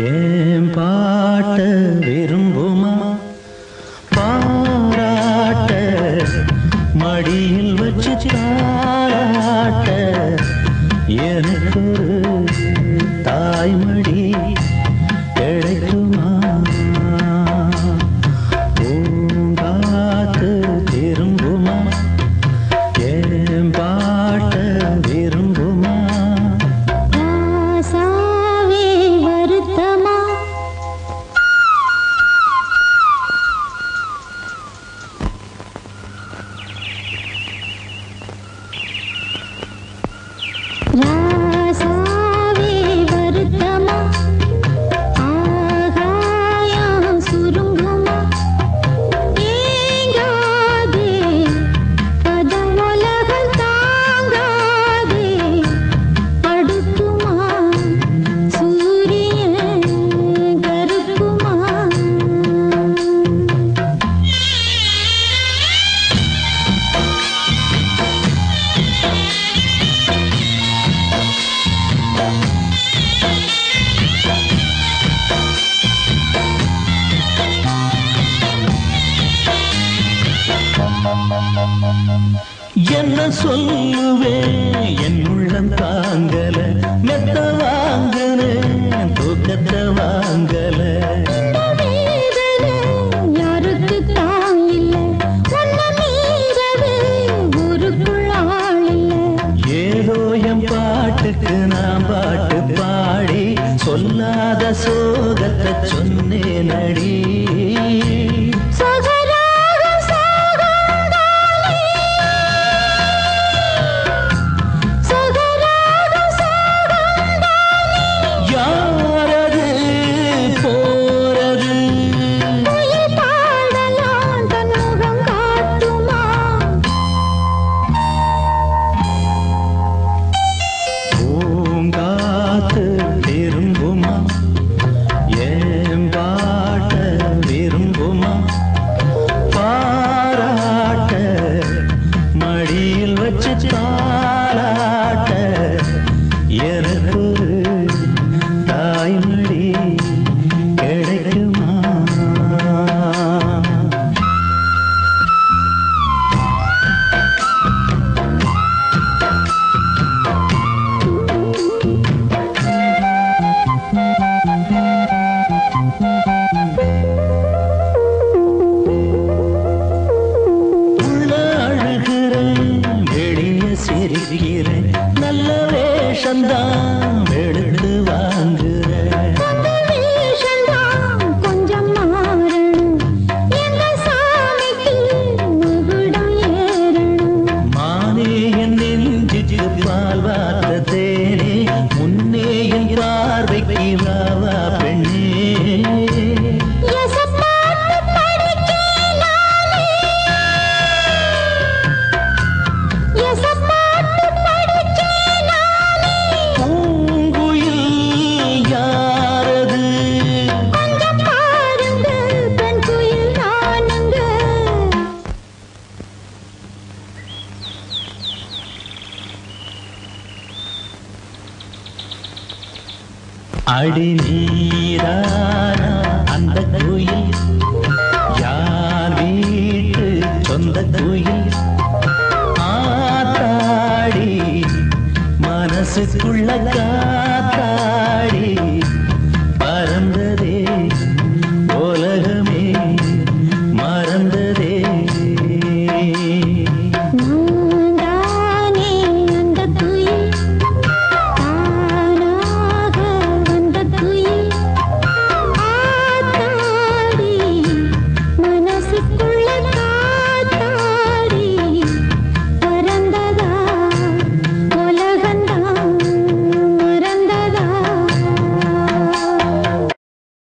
ஏன் பாட்ட விரும்புமா பாராட்ட மடியில் வச்சு தாராட்ட எனக்கு தாய்மடி கிடைக்குமா பூங்காத்து திரும்புமா ஏன் பாட்ட விரும்புமா என்ன சொல்லுவேன் என் உள்ளம் தாங்கல மெத்த வாங்கல தூக்கத்தை வாங்கல யாருக்கு தான் இல்லை ஊருக்குள்ள ஆள் இல்லை ஏதோ என் பாட்டுக்கு நான் பாட்டு பாடி சொல்லாத சோகத்தை சொன்னேன் அடி நல்ல வேஷந்தான் எடுத்து வாங்குறேன் கொஞ்சம் மாறணும் எங்க சாமிக்கு முகுடம் ஏறணும் மானே என் நெஞ்சுக்கு பால் வார்த்த தேனே முன்னே என் பார்வைக்கு வாவா பெண்ணே அடி நீரான அந்த கோயில் யார் வீட்டு சொந்த கோயில் ஆத்தாடி மனசுக்குள்ள காத்தாடி